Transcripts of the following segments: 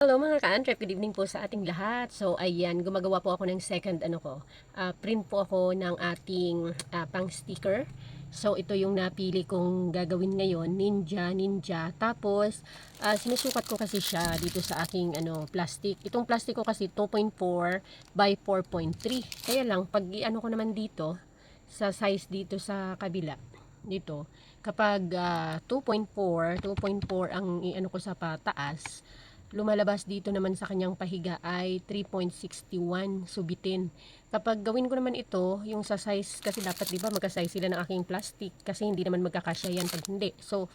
Hello mga ka-Antrep, good evening po sa ating lahat. So ayan, gumagawa po ako ng second print po ako ng ating pang sticker. So ito yung napili kong gagawin ngayon, Ninja. Tapos sinusukat ko kasi siya dito sa aking plastic. Itong plastic ko kasi 2.4 by 4.3. Kaya lang pag ko naman dito sa size dito sa kabila dito, kapag 2.4 ang ko sa pataas, lumalabas dito naman sa kanyang pahiga ay 3.61 subitin. Kapag gawin ko naman ito, yung sa size, kasi dapat diba magka-size sila ng aking plastic, kasi hindi naman magkakasya yan pag hindi. So,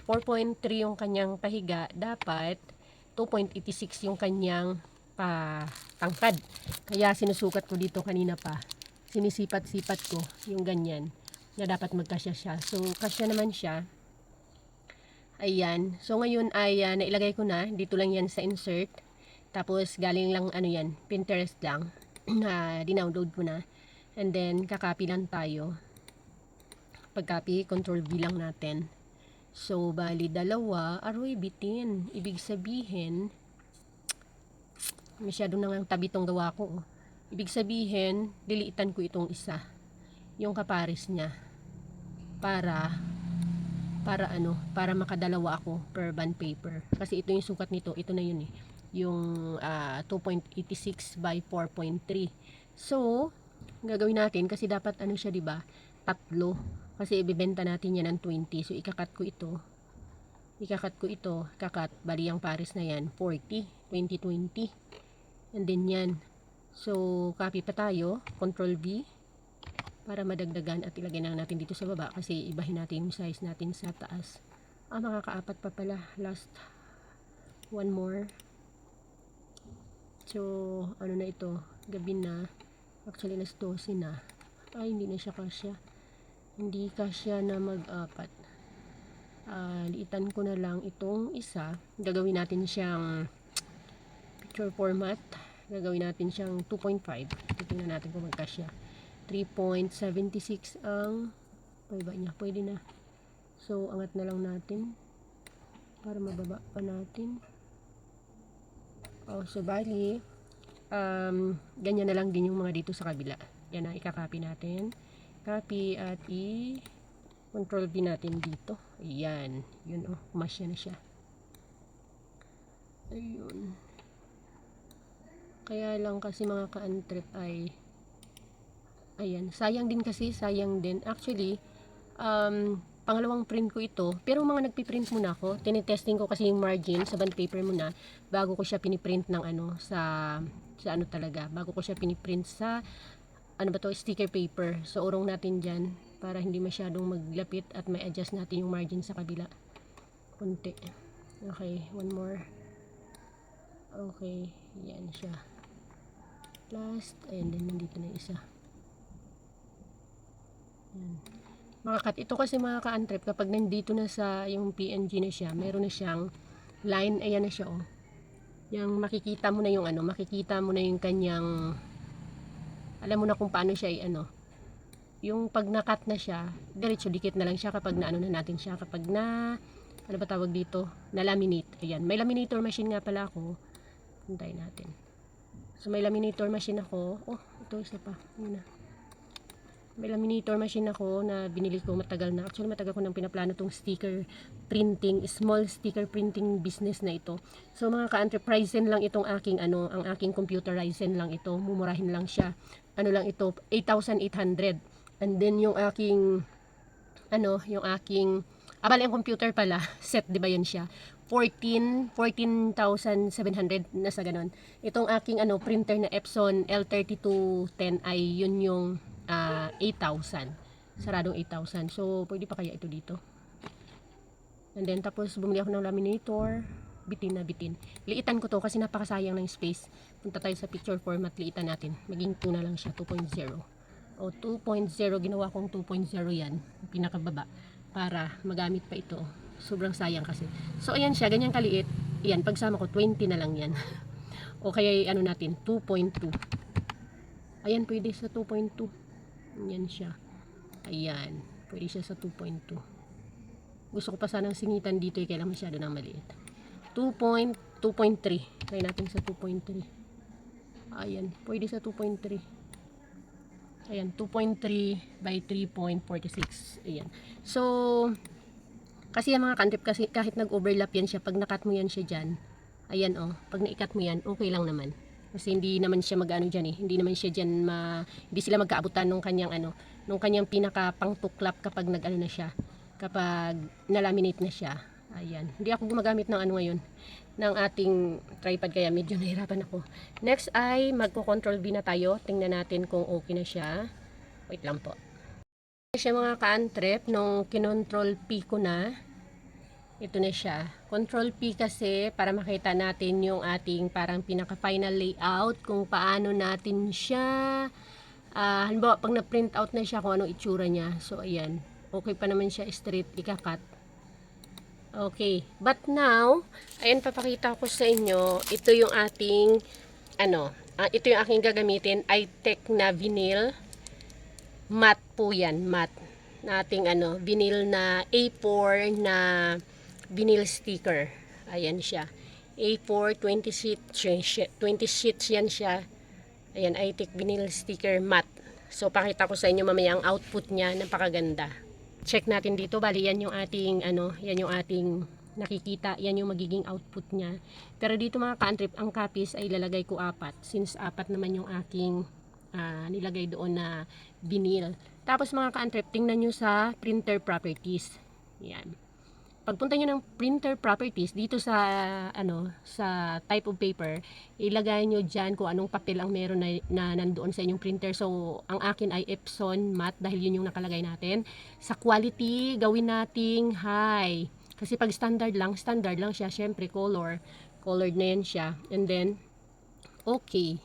4.3 yung kanyang pahiga, dapat 2.86 yung kanyang tangkad. Kaya sinusukat ko dito kanina pa. Sinisipat-sipat ko yung ganyan, na dapat magkasya siya. So, kasya naman siya. Ayan. So ngayon ay nailagay ko na. Dito lang yan sa insert. Tapos galing lang yan, Pinterest lang. Na dinownload ko na. And then kakopy lang tayo. Pag-copy, Control V lang natin. So bali dalawa, aroy bitin. Ibig sabihin, masyado nang tabi tong gawa ko. Ibig sabihin, diliitan ko itong isa. Yung kapares niya. Para makadalawa ako per bond paper. Kasi ito yung sukat nito, ito na yun yung 2.86 by 4.3. So, gagawin natin kasi dapat siya, 'di ba? Tatlo. Kasi ibebenta natin yan ng 20. So, ikakat ko ito. Bali ang pares na yan, 40, 20. And then yan. So, copy pa tayo, Control V para madagdagan at ilagay na natin dito sa baba kasi ibahin natin yung size natin sa taas. Makakaapat pa pala. Last one more. So, na ito? Gabi na. Actually, last 12 na. Ay, hindi na siya kasya. Hindi kasya na mag-apat. Liitan ko na lang itong isa. Gagawin natin siyang picture format. Gagawin natin siyang 2.5. Tingnan natin kung magkasya. 3.76 ang paiba niya. Pwede na. So, angat na lang natin para mababa pa natin. So, bali ganyan na lang din yung mga dito sa kabila. Yan na, ikakopy natin. Copy at i-control V natin dito. Ayan. Yun kumasya na siya. Ayun. Kaya lang kasi mga ka-Antrep ay ayan, sayang din. Actually, pangalawang print ko ito. Pero mga nagpiprint muna ako. Tinitesting ko kasi yung margin sa bond paper muna bago ko siya piniprint ng talaga. Bago ko siya piniprint sa sticker paper. So, urong natin dyan para hindi masyadong maglapit at may adjust natin yung margin sa kabila. Kunti. Okay, one more. Okay, yan siya. Last, ayan din, nandito na isa. Makakat ito kasi mga ka-Antrep kapag nandito na sa yung PNG na siya, meron na siyang line, ayan na siya yung makikita mo na yung kanyang, alam mo na kung paano siya yung pag nakat na siya, diretso dikit na lang siya kapag na natin siya, kapag na tawag dito, na laminate. Ayan, may laminator machine nga pala ako. Puntayin natin. So may laminator machine ako. Ito isa pa. Yun na. May laminator machine ako na binili ko matagal na. Actually, matagal ko nang pinaplano tong sticker printing, small sticker printing business na ito. So, mga ka-enterprisen lang itong aking ang aking computerizen lang ito. Mumurahin lang siya. Lang ito, 8,800. And then, yung aking, bali ang computer pala, set, di ba yan siya? 14,700 nasa ganon. Itong aking printer na Epson L3210 ay yun yung 8,000. Saradong 8,000. So, pwede pa kaya ito dito. And then, tapos bumili ako ng laminator. Bitin na bitin. Liitan ko to kasi napakasayang ng space. Punta tayo sa picture format. Liitan natin. Maging 2 na lang siya. 2.0. 2.0. Ginawa kong 2.0 yan. Pinakababa. Para magamit pa ito. Sobrang sayang kasi. So, ayan siya. Ganyan kaliit. Ayan. Pagsama ko, 20 na lang yan. O kaya, natin, 2.2. Ayan, pwede sa 2.2. Yan siya. Ayan. Pwede siya sa 2.2. Gusto ko pa sanang singitan dito kaya lang masyado na maliit. 2.3. Try natin sa 2.3. Ayan, pwede sa 2.3. Ayan, 2.3 by 3.46. Ayan. So, kasi yung mga kantrip, kasi kahit nag-overlap yan siya, pag nakat mo yan siya dyan, ayan pag naikat mo yan, okay lang naman. Kasi hindi naman siya mag-ano dyan hindi naman siya dyan hindi sila magkaabutan nung kanyang nung kanyang pinaka pangtuklap kapag nag-ano na siya, kapag na-laminate na siya. Ayan. Hindi ako gumagamit ng ngayon, ng ating tripod, kaya medyo nahirapan ako. Next ay magko-control V na tayo. Tingnan natin kung okay na siya. Wait lang po. Siya mga ka-antrep, nung kinontrol P ko na, ito na siya. Control P kasi para makita natin yung ating parang pinaka final layout, kung paano natin siya halimbawa pag na-print out na siya kung anong itsura niya. So ayan, okay pa naman siya straight ikakat. Okay, but now ayan, papakita ko sa inyo, ito yung ating ito yung aking gagamitin, iTech na vinyl matte po yan, matte nating vinyl na A4 na vinyl sticker. Ayan siya, A4 20 sheets yan siya. Ayan, iTech vinyl sticker matte. So pakita ko sa inyo mamaya ang output niya, napakaganda. Check natin dito, bali yan yung ating yan yung ating nakikita, yan yung magiging output niya. Pero dito mga ka-antrip, ang copies ay ilalagay ko 4, since 4 naman yung aking nilagay doon na vinyl. Tapos mga ka-antrip, tingnan nyo sa printer properties. Yan. Pagpunta nyo ng printer properties, dito sa sa type of paper, ilagay nyo dyan kung anong papel ang meron na nandoon sa inyong printer. So, ang akin ay Epson matte dahil yun yung nakalagay natin. Sa quality, gawin nating high. Kasi pag standard lang siya. Syempre, colored na yan siya. And then, okay.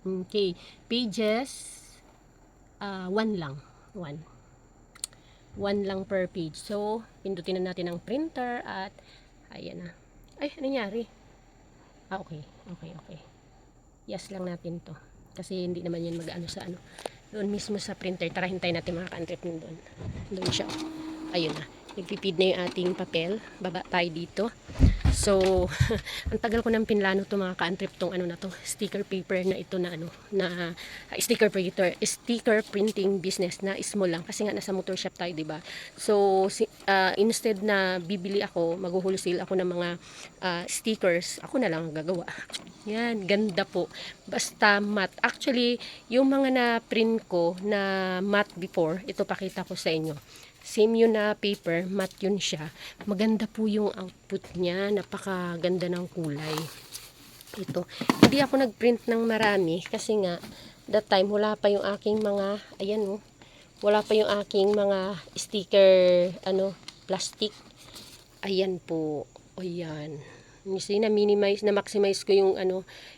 Okay, pages 1 lang, 1 lang per page. So pindutin na natin ang printer at ayan na. Ay, ano nangyari? Okay. Yes lang natin to, kasi hindi naman yan mag-ano sa doon mismo sa printer. Tara, hintayin natin mga ka-antrip doon siya. Ayun na, nagpipid na yung ating papel. Baba tayo dito. So, ang tagal ko nang pinlano to mga ka-antrip, tong na to, sticker paper na ito na sticker printing business na small lang kasi nga nasa motor shop tayo, 'di ba? So, instead na bibili ako, mag-wholesale ako ng mga stickers, ako na lang gagawa. Yan, ganda po. Basta matte. Actually, yung mga na-print ko na matte before, ito pakita ko sa inyo. Same yun na paper, matte yun siya. Maganda po yung output niya, napakaganda ng kulay. Ito, hindi ako nagprint ng marami kasi nga that time wala pa yung aking mga, ayan wala pa yung aking mga sticker, plastic. Ayan po, ayan. Kasi na-maximize ko yung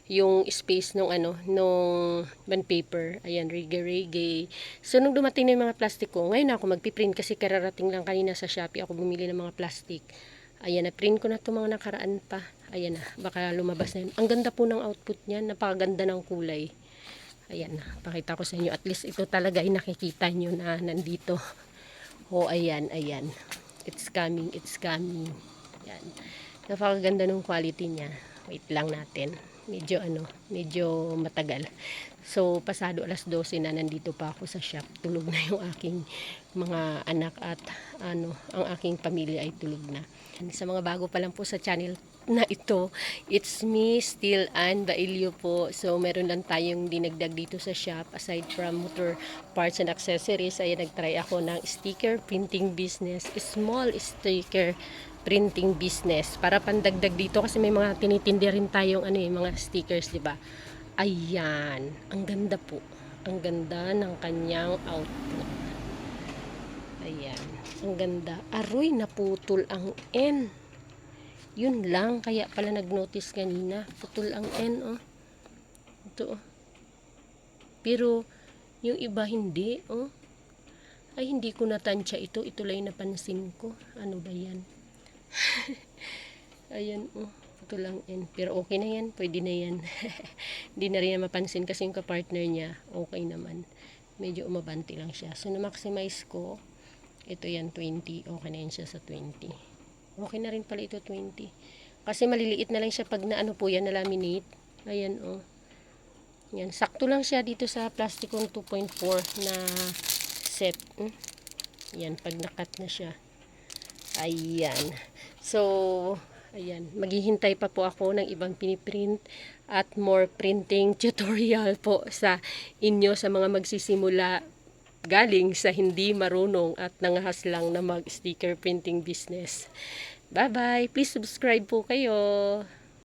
yung space nung nung bond paper. Ayan, reggae. So nung dumating na yung mga plastic ko, ngayon ako magpiprint kasi kararating lang kanina sa Shopee ako bumili ng mga plastic. Ayan, na-print ko na itong mga nakaraan pa. Ayan na, baka lumabas na yun. Ang ganda po ng output niyan, napakaganda ng kulay. Ayan na, pakita ko sa inyo. At least ito talaga ay nakikita nyo na nandito. Ayan. It's coming. Ayan. Napakaganda ng quality niya. Wait lang natin. Medyo matagal. So, pasado alas 12 na, nandito pa ako sa shop. Tulog na yung aking mga anak at ang aking pamilya ay tulog na. Sa mga bago pa lang po sa channel na ito, it's me, Still Ann Bailio po. So, meron lang tayong dinagdag dito sa shop. Aside from motor parts and accessories, ay nagtry ako ng sticker printing business. Small sticker printing business para pandagdag dito kasi may mga tinitindi rin tayong mga stickers, 'di ba? Ayan, ang ganda po. Ang ganda ng kanyang output. Ayan, ang ganda. Aroy, naputol ang N. Yun lang, kaya pala nag-notice kanina. Putol ang N, Ito, Pero yung iba hindi, Ay, hindi ko natansya ito. Ito lang napansin ko. Ano ba yan? Ayan, ito lang yan. Pero okay na yan, pwede na yan. Hindi na rin mapansin kasi yung kapartner niya, okay naman. Medyo umabanti lang siya. So, na-maximize ko, ito yan, 20. Okay na yan siya sa 20. Okay na rin pala ito, 20. Kasi maliliit na lang siya pag na ano po yan, na laminate. Ayan oh. Yan, sakto lang siya dito sa plastikong 2.4 na set. Yan, pag nakat na siya. Ayan. So, ayan, maghihintay pa po ako ng ibang piniprint at more printing tutorial po sa inyo sa mga magsisimula galing sa hindi marunong at nangahas lang na mag-sticker printing business. Bye-bye! Please subscribe po kayo!